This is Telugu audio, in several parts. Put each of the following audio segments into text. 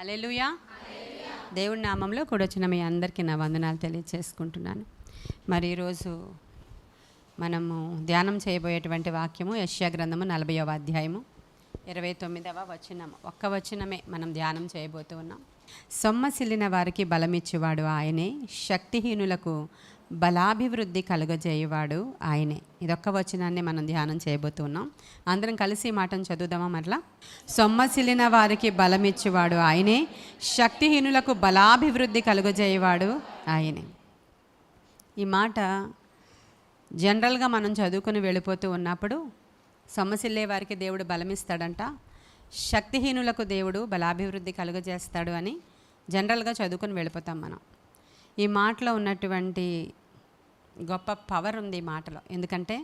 హల్లెలూయా. దేవుడి నామంలో కూడొచ్చిన మీ అందరికీ నా వందనాలు తెలియజేసుకుంటున్నాను. మరి ఈరోజు మనము ధ్యానం చేయబోయేటువంటి వాక్యము యెషయా గ్రంథము 40వ అధ్యాయము 29వ వచనము. ఒక్క వచనమే మనం ధ్యానం చేయబోతూ ఉన్నాం. సొమ్మసిల్లిన వారికి బలమిచ్చేవాడు ఆయనే, శక్తిహీనులకు బలాభివృద్ధి కలుగజేయువాడు ఆయనే. ఇదొక్క వచనాన్ని మనం ధ్యానం చేయబోతున్నాం. అందరం కలిసి ఈ మాటను చదువుదామా మరలా? సొమ్మసిల్లిన వారికి బలమిచ్చేవాడు ఆయనే, శక్తిహీనులకు బలాభివృద్ధి కలుగజేయువాడు ఆయనే. ఈ మాట జనరల్గా మనం చదువుకుని వెళ్ళిపోతూ ఉన్నప్పుడు సొమ్మసిల్లే వారికి దేవుడు బలమిస్తాడంట, శక్తిహీనులకు దేవుడు బలాభివృద్ధి కలుగజేస్తాడు అని జనరల్గా చదువుకుని వెళ్ళిపోతాం మనం. ఈ మాటలో ఉన్నటువంటి గొప్ప పవర్ ఉంది ఈ మాటలో. ఎందుకంటే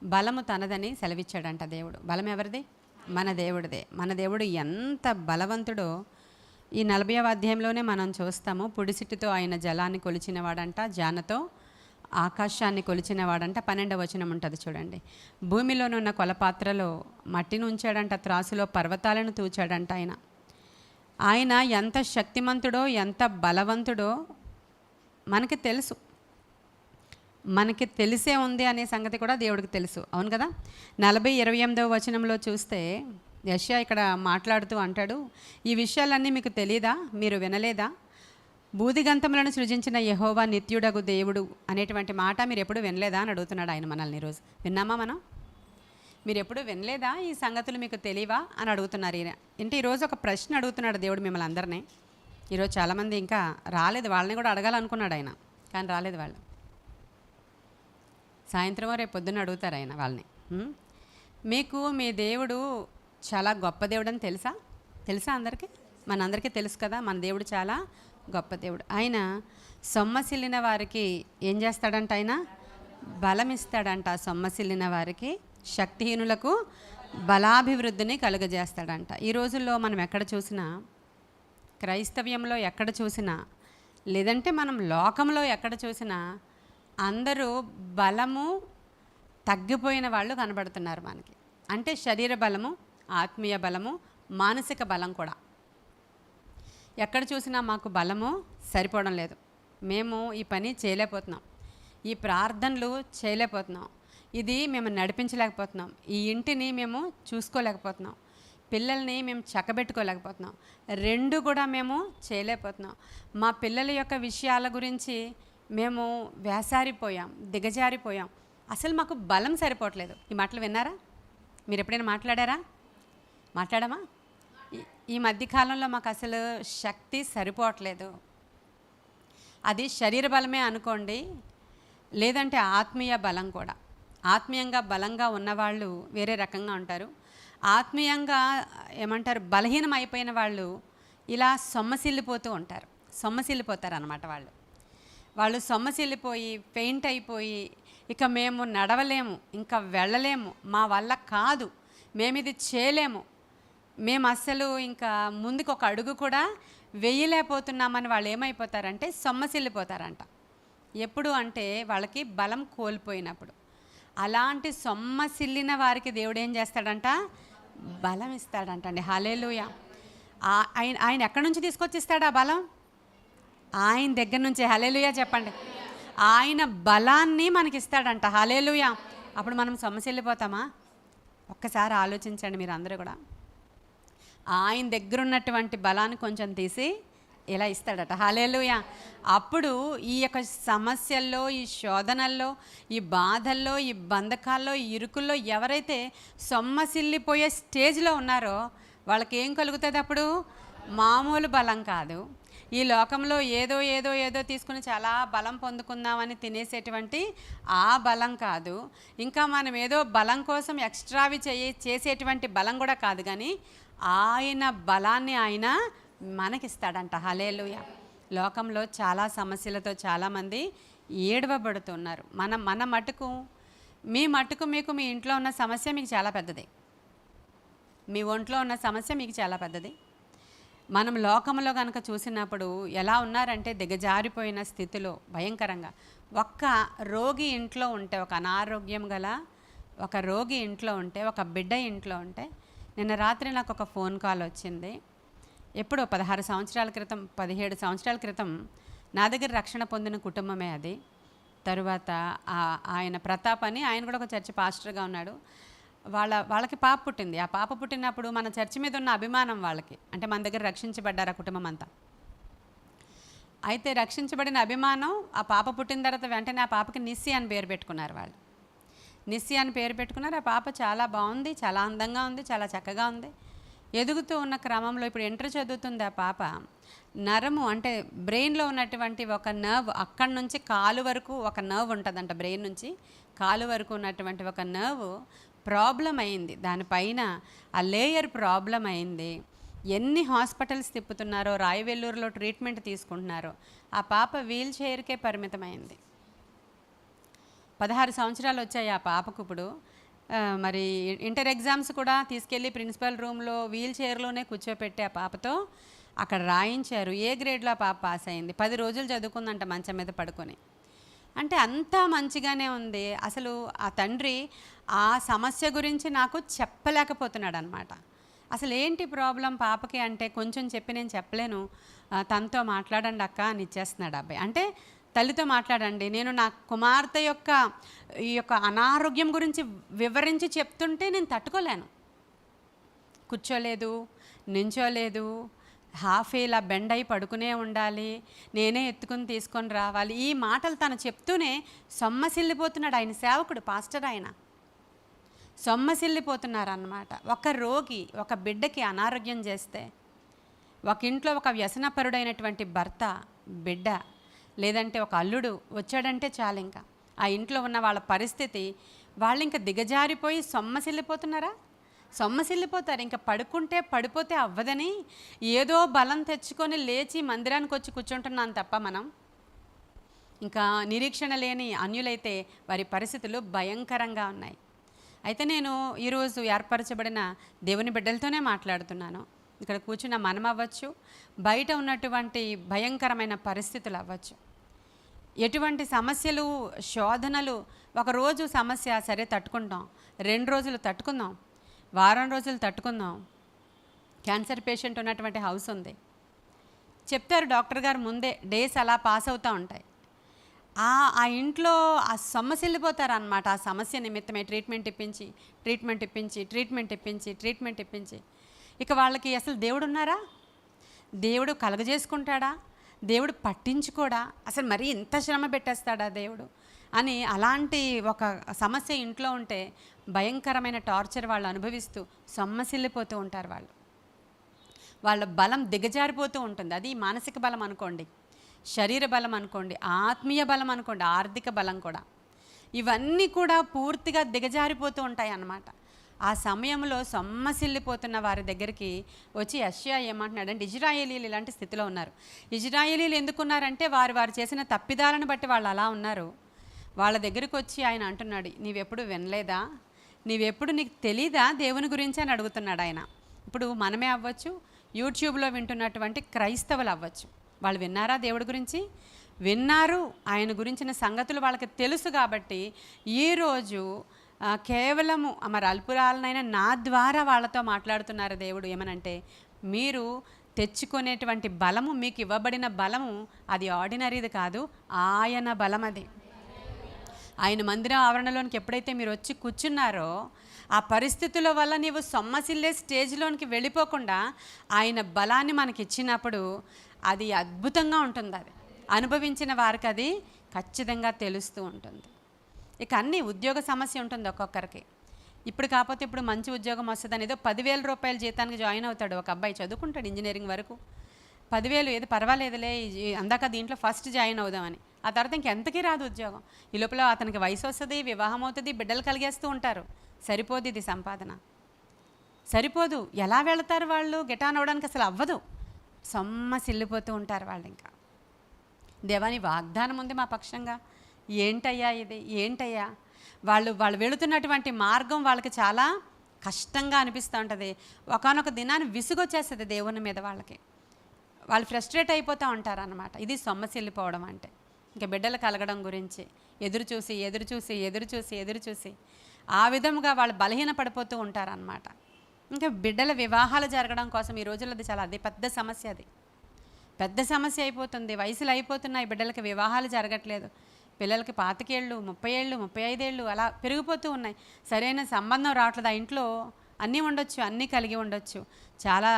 బలము తనదని సెలవిచ్చాడంట దేవుడు. బలం ఎవరిది? మన దేవుడిదే. మన దేవుడు ఎంత బలవంతుడో ఈ 40వ అధ్యాయంలోనే మనం చూస్తాము. పుడిసిట్టుతో ఆయన జలాన్ని కొలిచినవాడంట, జానతో ఆకాశాన్ని కొలిచినవాడంట. 12వ వచనం ఉంటుంది చూడండి. భూమిలోనున్న కొలపాత్రలో మట్టిని ఉంచాడంట, త్రాసులో పర్వతాలను తూచాడంట. ఆయన ఎంత శక్తిమంతుడో ఎంత బలవంతుడో మనకి తెలుసు. మనకి తెలిసే ఉంది అనే సంగతి కూడా దేవుడికి తెలుసు. అవును కదా? 40:28వ వచనంలో చూస్తే యెషయా ఇక్కడ మాట్లాడుతూ అంటాడు, ఈ విషయాలన్నీ మీకు తెలియదా? మీరు వినలేదా? బూదిగంతములను సృజించిన యెహోవా నిత్యుడగు దేవుడు అనేటువంటి మాట మీరు ఎప్పుడు వినలేదా అని అడుగుతున్నాడు ఆయన మనల్ని. ఈరోజు విన్నామా మనం? మీరు ఎప్పుడు వినలేదా? ఈ సంగతులు మీకు తెలియవా అని అడుగుతున్నారు ఈయన. అంటే ఈరోజు ఒక ప్రశ్న అడుగుతున్నాడు దేవుడు మిమ్మల్ని అందరినీ. ఈరోజు చాలామంది ఇంకా రాలేదు, వాళ్ళని కూడా అడగాలనుకున్నాడు ఆయన, కానీ రాలేదు వాళ్ళు. సాయంత్రం రేపు పొద్దున్న అడుగుతారు ఆయన వాళ్ళని. మీకు మీ దేవుడు చాలా గొప్ప దేవుడు అని తెలుసా? తెలుసా అందరికీ? మనందరికీ తెలుసు కదా, మన దేవుడు చాలా గొప్ప దేవుడు. ఆయన సొమ్మసిల్లిన వారికి ఏం చేస్తాడంట? ఆయన బలం ఇస్తాడంట. సొమ్మసిల్లిన వారికి, శక్తిహీనులకు బలాభివృద్ధిని కలుగజేస్తాడంట. ఈ రోజుల్లో మనం ఎక్కడ చూసినా, క్రైస్తవ్యంలో ఎక్కడ చూసినా, లేదంటే మనం లోకంలో ఎక్కడ చూసినా అందరూ బలము తగ్గిపోయిన వాళ్ళు కనబడుతున్నారు మనకి. అంటే శరీర బలము, ఆత్మీయ బలము, మానసిక బలం కూడా. ఎక్కడ చూసినా మాకు బలము సరిపోవడం లేదు, మేము ఈ పని చేయలేకపోతున్నాం, ఈ ప్రార్థనలు చేయలేకపోతున్నాం, ఇది మేము నడిపించలేకపోతున్నాం, ఈ ఇంటిని మేము చూసుకోలేకపోతున్నాం, పిల్లల్ని మేము చక్కబెట్టుకోలేకపోతున్నాం, రెండు కూడా మేము చేయలేకపోతున్నాం. మా పిల్లల యొక్క విషయాల గురించి మేము వేసారిపోయాం, దిగజారిపోయాం. అసలు మాకు బలం సరిపోవట్లేదు. ఈ మాటలు విన్నారా? మీరు ఎప్పుడైనా మాట్లాడామా? ఈ మధ్యకాలంలో మాకు అసలు శక్తి సరిపోవట్లేదు. అది శరీర బలమే అనుకోండి, లేదంటే ఆత్మీయ బలం కూడా. ఆత్మీయంగా బలంగా ఉన్నవాళ్ళు వేరే రకంగా ఉంటారు. ఆత్మీయంగా ఏమంటారు, బలహీనం అయిపోయిన వాళ్ళు ఇలా సొమ్మసిల్లిపోతారు అన్నమాట. వాళ్ళు సొమ్మసిల్లిపోయి పెయింట్ అయిపోయి, ఇక మేము నడవలేము, ఇంకా వెళ్ళలేము, మా వల్ల కాదు, మేము ఇది చేయలేము, మేము అస్సలు ఇంకా ముందుకు ఒక అడుగు కూడా వేయలేకపోతున్నామని వాళ్ళు ఏమైపోతారంటే సొమ్మసిల్లిపోతారంట. ఎప్పుడు అంటే వాళ్ళకి బలం కోల్పోయినప్పుడు. అలాంటి సొమ్మసిల్లిన వారికి దేవుడు ఏం చేస్తాడంట? బలం ఇస్తాడంట అండి. హల్లెలూయా. ఆయన ఎక్కడి నుంచి తీసుకొచ్చిస్తాడు ఆ బలం? ఆయన దగ్గర నుంచి. హల్లెలూయా చెప్పండి. ఆయన బలాన్ని మనకి ఇస్తాడంట. హల్లెలూయా. అప్పుడు మనం సొమ్మసిల్లిపోతామా? ఒక్కసారి ఆలోచించండి మీరు అందరూ కూడా. ఆయన దగ్గర ఉన్నటువంటి బలాన్ని కొంచెం తీసి ఇలా ఇస్తాడట. హల్లెలూయా. అప్పుడు ఈ యొక్క సమస్యల్లో, ఈ శోధనల్లో, ఈ బాధల్లో, ఈ బంధకాల్లో, ఈ ఇరుకుల్లో ఎవరైతే సొమ్మసిల్లిపోయే స్టేజ్లో ఉన్నారో వాళ్ళకి ఏం కలుగుతుంది అప్పుడు? మామూలు బలం కాదు. ఈ లోకంలో ఏదో తీసుకుని చాలా బలం పొందుకుందామని తినేసేటువంటి ఆ బలం కాదు. ఇంకా మనం ఏదో బలం కోసం ఎక్స్ట్రావి చేసేటువంటి బలం కూడా కాదు, కానీ ఆయన బలాన్ని ఆయన మనకిస్తాడంట. హల్లెలూయా. లోకంలో చాలా సమస్యలతో చాలామంది ఏడవబడుతున్నారు. మన మటుకు మీకు మీ ఇంట్లో ఉన్న సమస్య మీకు చాలా పెద్దది, మీ ఒంట్లో ఉన్న సమస్య మీకు చాలా పెద్దది. మనం లోకంలో కనుక చూసినప్పుడు ఎలా ఉన్నారంటే దిగజారిపోయిన స్థితిలో భయంకరంగా. ఒక్క రోగి ఇంట్లో ఉంటే, ఒక అనారోగ్యం గల ఒక రోగి ఇంట్లో ఉంటే, ఒక బిడ్డ ఇంట్లో ఉంటే, నిన్న రాత్రి నాకు ఒక ఫోన్ కాల్ వచ్చింది. ఎప్పుడో 16 సంవత్సరాల క్రితం 17 సంవత్సరాల క్రితం నా దగ్గర రక్షణ పొందిన కుటుంబమే అది. తరువాత ఆయన ప్రతాప్ అని, ఆయన కూడా ఒక చర్చి పాస్టర్గా ఉన్నాడు. వాళ్ళకి పాప పుట్టింది. ఆ పాప పుట్టినప్పుడు మన చర్చి మీద ఉన్న అభిమానం వాళ్ళకి, అంటే మన దగ్గర రక్షించబడ్డారు ఆ కుటుంబం అంతా. అయితే రక్షించబడిన అభిమానం, ఆ పాప పుట్టిన తర్వాత వెంటనే ఆ పాపకి నిస్సి అని పేరు పెట్టుకున్నారు వాళ్ళు. నిస్సి అని పేరు పెట్టుకున్నారు. ఆ పాప చాలా బాగుంది, చాలా అందంగా ఉంది, చాలా చక్కగా ఉంది. ఎదుగుతూ ఉన్న క్రమంలో ఇప్పుడు ఇంటర్ చదువుతుంది ఆ పాప. నరము అంటే బ్రెయిన్లో ఉన్నటువంటి ఒక నర్వ్, అక్కడి నుంచి కాలు వరకు ఒక నర్వ్ ఉంటుందంట. బ్రెయిన్ నుంచి కాలు వరకు ఉన్నటువంటి ఒక నర్వ్ ప్రాబ్లం అయింది. దానిపైన ఆ లేయర్ ప్రాబ్లం అయింది. ఎన్ని హాస్పిటల్స్ తిప్పుతున్నారో, రాయవెల్లూరులో ట్రీట్మెంట్ తీసుకుంటున్నారో. ఆ పాప వీల్ చైర్కే పరిమితమైంది. 16 సంవత్సరాలు వచ్చాయి ఆ పాపకు ఇప్పుడు. మరి ఇంటర్ ఎగ్జామ్స్ కూడా తీసుకెళ్ళి ప్రిన్సిపల్ రూమ్లో వీల్ చైర్లోనే కూర్చోపెట్టి ఆ పాపతో అక్కడ రాయించారు. ఏ గ్రేడ్లో ఆ పాప పాస్ అయింది. 10 రోజులు చదువుకుందంట మంచం మీద పడుకొని. అంటే అంతా మంచిగానే ఉంది. అసలు ఆ తండ్రి ఆ సమస్య గురించి నాకు చెప్పలేకపోతున్నాడు అనమాట. అసలు ఏంటి ప్రాబ్లం పాపకి అంటే, కొంచెం చెప్పి నేను చెప్పలేను, తనతో మాట్లాడండి అక్క అని ఇచ్చేస్తున్నాడు అబ్బాయి. అంటే తల్లితో మాట్లాడండి, నేను నా కుమార్తె యొక్క ఈ యొక్క అనారోగ్యం గురించి వివరించి చెప్తుంటే నేను తట్టుకోలేను. కూర్చోలేదు, నించోలేదు, హాఫ్ ఇలా బెండ్ అయి పడుకునే ఉండాలి, నేనే ఎత్తుకుని తీసుకొని రావాలి. ఈ మాటలు తను చెప్తూనే సొమ్మసిల్లిపోతున్నాడు. ఆయన సేవకుడు, పాస్టర్ ఆయన. సొమ్మసిల్లిపోతున్నారన్నమాట. ఒక రోగి, ఒక బిడ్డకి అనారోగ్యం చేస్తే, ఒక ఇంట్లో ఒక వ్యసనపరుడైనటువంటి భర్త, బిడ్డ, లేదంటే ఒక అల్లుడు వచ్చాడంటే చాలు, ఇంకా ఆ ఇంట్లో ఉన్న వాళ్ళ పరిస్థితి, వాళ్ళు ఇంకా దిగజారిపోయి సొమ్మసిల్లిపోతున్నారా? సొమ్మసిల్లిపోతారు. ఇంకా పడుకుంటే పడిపోతే అవ్వదని ఏదో బలం తెచ్చుకొని లేచి మందిరానికి వచ్చి కూర్చుంటున్నాను తప్ప మనం ఇంకా నిరీక్షణ లేని అన్యులైతే వారి పరిస్థితులు భయంకరంగా ఉన్నాయి. అయితే నేను ఈరోజు ఏర్పరచబడిన దేవుని బిడ్డలతోనే మాట్లాడుతున్నాను. ఇక్కడ కూర్చున్న మనం అవ్వచ్చు, బయట ఉన్నటువంటి భయంకరమైన పరిస్థితులు అవ్వచ్చు, ఎటువంటి సమస్యలు, శోధనలు. ఒకరోజు సమస్య సరే తట్టుకుంటాం, 2 రోజులు తట్టుకుందాం, వారం రోజులు తట్టుకుందాం. క్యాన్సర్ పేషెంట్ ఉన్నటువంటి హౌస్ ఉంది. చెప్తారు డాక్టర్ గారు ముందే, డేస్ అలా పాస్ అవుతూ ఉంటాయి. ఆ ఇంట్లో ఆ సమస్యలిపోతారు అన్నమాట. ఆ సమస్య నిమిత్తమే ట్రీట్మెంట్ ఇప్పించి ఇక వాళ్ళకి అసలు దేవుడు ఉన్నారా? దేవుడు కలగజేసుకుంటాడా? దేవుడు పట్టించుకోడా? అసలు మరీ ఇంత శ్రమ పెట్టేస్తాడా దేవుడు అని అలాంటి ఒక సమస్య ఇంట్లో ఉంటే భయంకరమైన టార్చర్ వాళ్ళు అనుభవిస్తూ సొమ్మసిల్లిపోతూ ఉంటారు. వాళ్ళ బలం దిగజారిపోతూ ఉంటుంది. అది మానసిక బలం అనుకోండి, శరీర బలం అనుకోండి, ఆత్మీయ బలం అనుకోండి, ఆర్థిక బలం కూడా, ఇవన్నీ కూడా పూర్తిగా దిగజారిపోతూ ఉంటాయి అన్నమాట. ఆ సమయంలో సొమ్మసిల్లిపోతున్న వారి దగ్గరికి వచ్చి యెషయా ఏమంటున్నాడంటే, ఇజ్రాయేలీలు ఇలాంటి స్థితిలో ఉన్నారు. ఇజ్రాయేలీలు ఎందుకున్నారంటే వారు చేసిన తప్పిదాలను బట్టి వాళ్ళు అలా ఉన్నారు. వాళ్ళ దగ్గరికి వచ్చి ఆయన అంటున్నాడు, నీవెప్పుడు వినలేదా? నీకు తెలీదా దేవుని గురించి అని అడుగుతున్నాడు ఆయన. ఇప్పుడు మనమే అవ్వచ్చు, యూట్యూబ్లో వింటున్నటువంటి క్రైస్తవులు అవ్వచ్చు. వాళ్ళు విన్నారా దేవుడి గురించి? విన్నారు. ఆయన గురించిన సంగతులు వాళ్ళకి తెలుసు. కాబట్టి ఈరోజు కేవలము మరి అల్పురాలనైనా నా ద్వారా వాళ్ళతో మాట్లాడుతున్నారు దేవుడు. ఏమనంటే, మీరు తెచ్చుకునేటువంటి బలము, మీకు ఇవ్వబడిన బలము అది ఆర్డినరీది కాదు, ఆయన బలం. అది ఆయన మందిరం ఆవరణలోనికి ఎప్పుడైతే మీరు వచ్చి కూర్చున్నారో, ఆ పరిస్థితుల వల్ల నీవు సొమ్మసిల్లే స్టేజ్లోనికి వెళ్ళిపోకుండా ఆయన బలాన్ని మనకి ఇచ్చినప్పుడు అది అద్భుతంగా ఉంటుంది. అది అనుభవించిన వారికి అది ఖచ్చితంగా తెలుస్తూ ఉంటుంది. ఇక అన్నీ ఉద్యోగ సమస్య ఉంటుంది ఒక్కొక్కరికి. ఇప్పుడు కాకపోతే ఇప్పుడు మంచి ఉద్యోగం వస్తుంది అని ఏదో 10,000 రూపాయల జీతానికి జాయిన్ అవుతాడు ఒక అబ్బాయి, చదువుకుంటాడు ఇంజనీరింగ్ వరకు. 10,000 ఏదో పర్వాలేదులే, అందాక దీంట్లో ఫస్ట్ జాయిన్ అవుదామని. ఆ తర్వాత ఇంకెంతకీ రాదు ఉద్యోగం. ఈ లోపల అతనికి వయసు వస్తుంది, వివాహం అవుతుంది, బిడ్డలు కలిగేస్తూ ఉంటారు. సరిపోదు, ఇది సంపాదన సరిపోదు. ఎలా వెళతారు వాళ్ళు? గెటాన్ అవ్వడానికి అసలు అవ్వదు. సొమ్మసిల్లిపోతూ ఉంటారు వాళ్ళు. ఇంకా దేవాని వాగ్దానం ఉంది మా పక్షంగా. ఏంటయ్యా ఇది? ఏంటయ్యా? వాళ్ళు వెళుతున్నటువంటి మార్గం వాళ్ళకి చాలా కష్టంగా అనిపిస్తూ ఉంటుంది. ఒకానొక దినాన్ని విసుగొచ్చేస్తుంది దేవుని మీద. వాళ్ళు ఫ్రస్ట్రేట్ అయిపోతూ ఉంటారు అన్నమాట. ఇది సొమ్మసిల్లిపోవడం అంటే. ఇంకా బిడ్డలు కలగడం గురించి ఎదురు చూసి ఆ విధముగా వాళ్ళు బలహీన పడిపోతూ ఉంటారన్నమాట. ఇంకా బిడ్డల వివాహాలు జరగడం కోసం ఈ రోజుల్లో అది పెద్ద సమస్య. అది పెద్ద సమస్య అయిపోతుంది. వయసులు అయిపోతున్నాయి, బిడ్డలకి వివాహాలు జరగట్లేదు. పిల్లలకి 25 ఏళ్ళు, 30 ఏళ్ళు, 35 ఏళ్ళు అలా పెరిగిపోతూ ఉన్నాయి. సరైన సంబంధం రావట్లేదు. ఆ ఇంట్లో అన్నీ ఉండొచ్చు, అన్నీ కలిగి ఉండొచ్చు. చాలా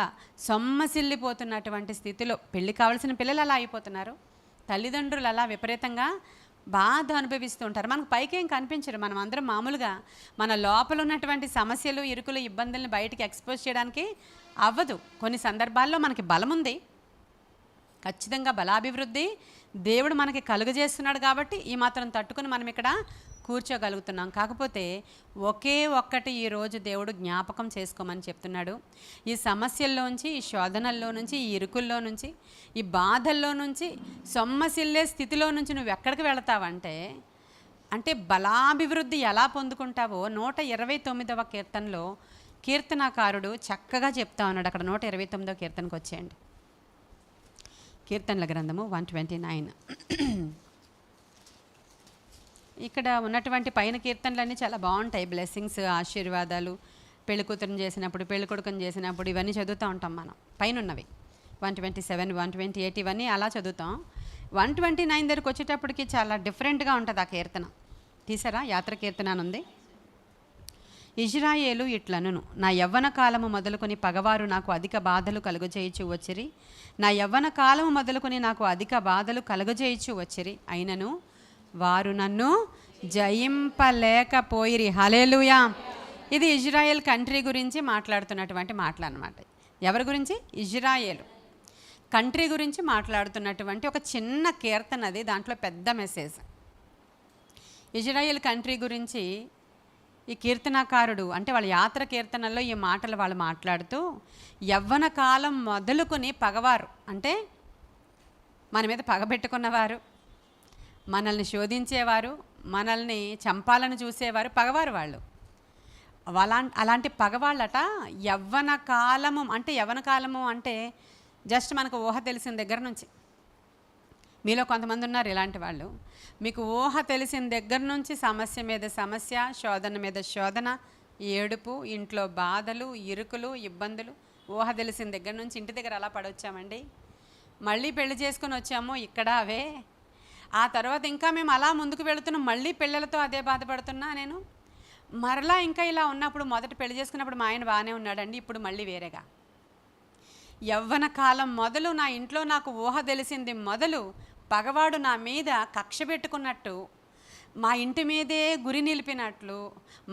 సొమ్మసిల్లిపోతున్నటువంటి స్థితిలో పెళ్ళి కావాల్సిన పిల్లలు అలా అయిపోతున్నారు. తల్లిదండ్రులు అలా విపరీతంగా బాధ అనుభవిస్తూ ఉంటారు. మనకు పైకేం కనిపించరు. మనం అందరం మామూలుగా మన లోపల ఉన్నటువంటి సమస్యలు, ఇరుకులు, ఇబ్బందులను బయటికి ఎక్స్పోజ్ చేయడానికి అవ్వదు. కొన్ని సందర్భాల్లో మనకి బలం ఉంది, ఖచ్చితంగా బలాభివృద్ధి దేవుడు మనకి కలుగజేస్తున్నాడు కాబట్టి ఈ మాత్రం తట్టుకుని మనం ఇక్కడ కూర్చోగలుగుతున్నాం. కాకపోతే ఒకే ఒక్కటి ఈరోజు దేవుడు జ్ఞాపకం చేసుకోమని చెప్తున్నాడు. ఈ సమస్యల్లోంచి, ఈ శోధనల్లో నుంచి, ఈ ఇరుకుల్లో నుంచి, ఈ బాధల్లో నుంచి, సొమ్మసిల్లే స్థితిలో నుంచి నువ్వు ఎక్కడికి వెళతావంటే, అంటే బలాభివృద్ధి ఎలా పొందుకుంటావో 129వ కీర్తనలో కీర్తనాకారుడు చక్కగా చెప్తా ఉన్నాడు. అక్కడ 129వ కీర్తనకు వచ్చేయండి. కీర్తనల గ్రంథము 129. ఇక్కడ ఉన్నటువంటి పైన కీర్తనలన్నీ చాలా బాగుంటాయి. బ్లెస్సింగ్స్, ఆశీర్వాదాలు, పెళ్లి కూతురుని చేసినప్పుడు, పెళ్లి కొడుకుని చేసినప్పుడు ఇవన్నీ చదువుతూ ఉంటాం మనం. పైన ఉన్నవి 127, 128 ఇవన్నీ అలా చదువుతాం. 129 దగ్గరికి వచ్చేటప్పటికి చాలా డిఫరెంట్గా ఉంటుంది ఆ కీర్తన. తీసారా? యాత్ర కీర్తన అని ఉంది. ఇజ్రాయేలు ఇట్లనును, నా యవ్వన కాలము మొదలుకొని పగవారు నాకు అధిక బాధలు కలుగజేయచ్చు వచ్చిరి. నా యవ్వన కాలము మొదలుకొని నాకు అధిక బాధలు కలుగజేయచ్చు వచ్చిరి, అయినను వారు నన్ను జయింపలేకపోయిరి. హల్లెలూయా. ఇది ఇజ్రాయేల్ కంట్రీ గురించి మాట్లాడుతున్నటువంటి మాటలు అన్నమాట. ఎవరి గురించి? ఇజ్రాయేలు కంట్రీ గురించి మాట్లాడుతున్నటువంటి ఒక చిన్న కీర్తన అది. దాంట్లో పెద్ద మెసేజ్. ఇజ్రాయేల్ కంట్రీ గురించి ఈ కీర్తనాకారుడు, అంటే వాళ్ళ యాత్ర కీర్తనల్లో ఈ మాటలు వాళ్ళు మాట్లాడుతూ, యవ్వన కాలం మొదలుకొని పగవారు, అంటే మన మీద పగబెట్టుకున్నవారు, మనల్ని శోధించేవారు, మనల్ని చంపాలని చూసేవారు పగవారు వాళ్ళు. అలాంటి పగవాళ్ళట యవ్వన కాలము, అంటే యవ్వన కాలము అంటే జస్ట్ మనకు ఊహ తెలిసిన దగ్గర నుంచి. మీలో కొంతమంది ఉన్నారు ఇలాంటి వాళ్ళు. మీకు ఊహ తెలిసిన దగ్గర నుంచి సమస్య మీద సమస్య, శోధన మీద శోధన, ఏడుపు, ఇంట్లో బాధలు, ఇరుకులు, ఇబ్బందులు. ఊహ తెలిసిన దగ్గర నుంచి ఇంటి దగ్గర అలా పడొచ్చామండి. మళ్ళీ పెళ్లి చేసుకొని వచ్చాము, ఇక్కడ అవే. ఆ తర్వాత ఇంకా మేము అలా ముందుకు వెళుతున్నాం, మళ్ళీ పిల్లలతో అదే బాధపడుతున్నా నేను. మరలా ఇంకా ఇలా ఉన్నప్పుడు, మొదట పెళ్లి చేసుకున్నప్పుడు మా ఆయన బాగానే ఉన్నాడండి, ఇప్పుడు మళ్ళీ వేరేగా. యవ్వన కాలం మొదలు నా ఇంట్లో నాకు ఊహ తెలిసింది మొదలు పగవాడు నా మీద కక్ష పెట్టుకున్నట్టు, మా ఇంటి మీదే గురి నిలిపినట్లు,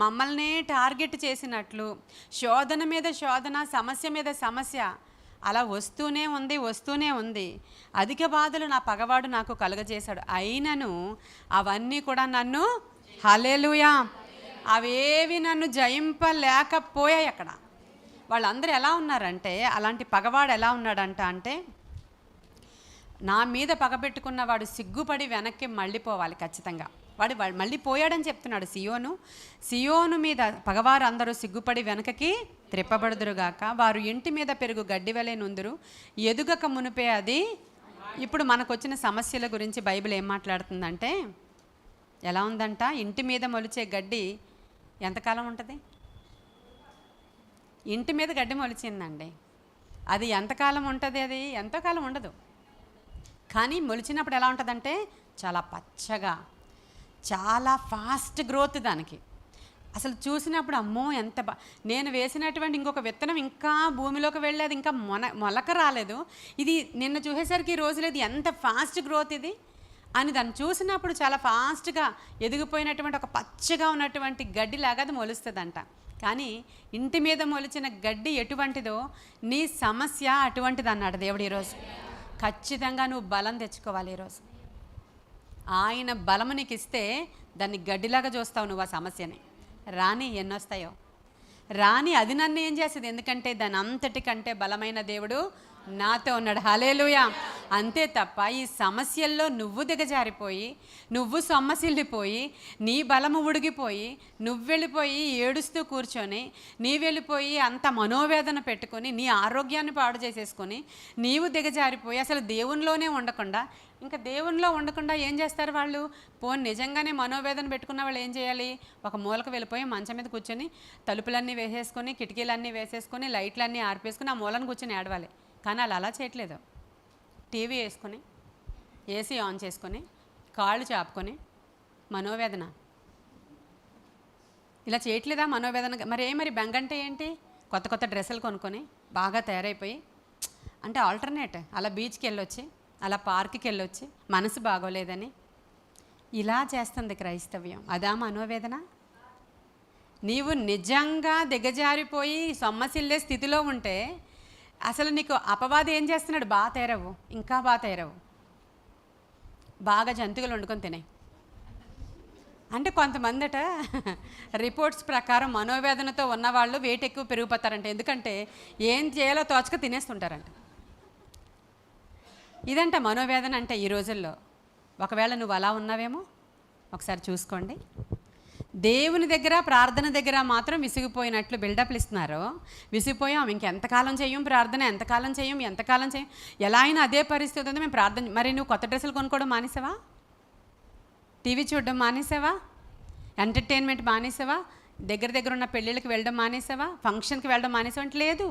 మమ్మల్నే టార్గెట్ చేసినట్లు, శోధన మీద శోధన, సమస్య మీద సమస్య అలా వస్తూనే ఉంది. అధిక బాధలు నా పగవాడు నాకు కలుగజేశాడు, అయినను అవన్నీ కూడా నన్ను, హల్లెలూయా, అవేవి నన్ను జయింపలేకపోయాయి. అక్కడ వాళ్ళందరూ ఎలా ఉన్నారంటే, అలాంటి పగవాడు ఎలా ఉన్నాడంట అంటే, నా మీద పగబెట్టుకున్నవాడు సిగ్గుపడి వెనక్కి మళ్ళీపోవాలి ఖచ్చితంగా. వాడు మళ్ళీ పోయాడని చెప్తున్నాడు. సియోను మీద పగవారు అందరూ సిగ్గుపడి వెనకకి త్రిప్పబడుదురుగాక, వారు ఇంటి మీద పెరుగు గడ్డి వలె నుందురు, ఎదుగక మునిపే అది. ఇప్పుడు మనకు వచ్చిన సమస్యల గురించి బైబిల్ ఏం మాట్లాడుతుందంటే, ఎలా ఉందంట, ఇంటి మీద మొలిచే గడ్డి ఎంతకాలం ఉంటుంది? ఇంటి మీద గడ్డి మొలిచిందండి, అది ఎంతకాలం ఉంటుంది? అది ఎంతో కాలం ఉండదు. కానీ మొలిచినప్పుడు ఎలా ఉంటుందంటే చాలా పచ్చగా, చాలా ఫాస్ట్ గ్రోత్ దానికి. అసలు చూసినప్పుడు అమ్మో ఎంత నేను వేసినటువంటి ఇంకొక విత్తనం ఇంకా భూమిలోకి వెళ్ళేది, ఇంకా మొలక రాలేదు, ఇది నిన్న చూసేసరికి ఈ రోజు లేదు, ఎంత ఫాస్ట్ గ్రోత్ ఇది అని దాన్ని చూసినప్పుడు చాలా ఫాస్ట్గా ఎదిగిపోయినటువంటి ఒక పచ్చగా ఉన్నటువంటి గడ్డిలాగా అది మొలుస్తుందంట. కానీ ఇంటి మీద మొలిచిన గడ్డి ఎటువంటిదో నీ సమస్య అటువంటిది అన్నాడు దేవుడు. ఈరోజు ఖచ్చితంగా నువ్వు బలం తెచ్చుకోవాలి. ఈరోజు ఆయన బలము నీకు ఇస్తే దాన్ని గడ్డిలాగా చూస్తావు నువ్వు. ఆ సమస్యని రాని ఎన్నొస్తాయో రాని, అది నన్ను ఏం చేస్తుంది? ఎందుకంటే దాని అంతటికంటే బలమైన దేవుడు నాతో ఉన్నాడు. హల్లెలూయా. అంతే తప్ప ఈ సమస్యల్లో నువ్వు దిగజారిపోయి, నువ్వు సొమ్మసిల్లిపోయి, నీ బలము ఉడిగిపోయి, నువ్వు వెళ్ళిపోయి ఏడుస్తూ కూర్చొని, నీ వెళ్ళిపోయి అంత మనోవేదన పెట్టుకొని, నీ ఆరోగ్యాన్ని పాడు చేసేసుకొని, నీవు దిగజారిపోయి అసలు దేవునిలోనే ఉండకుండా, ఇంకా దేవునిలో ఉండకుండా ఏం చేస్తారు వాళ్ళు? నిజంగానే మనోవేదన పెట్టుకున్న వాళ్ళు ఏం చేయాలి? ఒక మూలకు వెళ్ళిపోయి మంచం మీద కూర్చొని తలుపులన్నీ వేసేసుకొని, కిటికీలన్నీ వేసేసుకొని, లైట్లన్నీ ఆర్పేసుకొని ఆ మూలను కూర్చొని ఏడవాలి. కానీ వాళ్ళు అలా చేయట్లేదు. టీవీ వేసుకొని, ఏసీ ఆన్ చేసుకొని, కాళ్ళు చాపుకొని, మనోవేదన ఇలా చేయట్లేదా? మనోవేదన మరి బెంగంటే ఏంటి? కొత్త కొత్త డ్రెస్సులు కొనుక్కొని బాగా తయారైపోయి, అంటే ఆల్టర్నేట్ అలా బీచ్కి వెళ్ళొచ్చి, అలా పార్క్కి వెళ్ళొచ్చి, మనసు బాగోలేదని ఇలా చేస్తుంది క్రైస్తవ్యం. అదా మనోవేదన? నీవు నిజంగా దిగజారిపోయి సొమ్మసిల్లే స్థితిలో ఉంటే అసలు నీకు అపవాది ఏం చేస్తున్నాడు? బాగా తయారవు, ఇంకా బాగా తయారవు, బాగా జంతువులు వండుకొని తినే. అంటే కొంతమందట రిపోర్ట్స్ ప్రకారం మనోవేదనతో ఉన్నవాళ్ళు వెయిట్ ఎక్కువ పెరిగిపోతారంట. ఎందుకంటే ఏం చేయాలో తోచక తినేస్తుంటారంట. ఇదంట మనోవేదన అంటే ఈ రోజుల్లో. ఒకవేళ నువ్వు అలా ఉన్నావేమో ఒకసారి చూసుకోండి. దేవుని దగ్గర, ప్రార్థన దగ్గర మాత్రం విసిగిపోయినట్లు బిల్డప్లు ఇస్తున్నారు. విసిగిపోయాం, ఇంకెంతకాలం చేయం ప్రార్థన, ఎంతకాలం చేయం, ఎలా అయినా అదే పరిస్థితి ఉంది, మేము ప్రార్థన. మరి నువ్వు కొత్త డ్రెస్సులు కొనుక్కోవడం మానేసావా? టీవీ చూడడం మానేసావా? ఎంటర్టైన్మెంట్ మానేసావా? దగ్గర ఉన్న పెళ్ళిళ్ళకి వెళ్ళడం మానేసావా? ఫంక్షన్కి వెళ్ళడం మానేసావా? అంటే లేదు,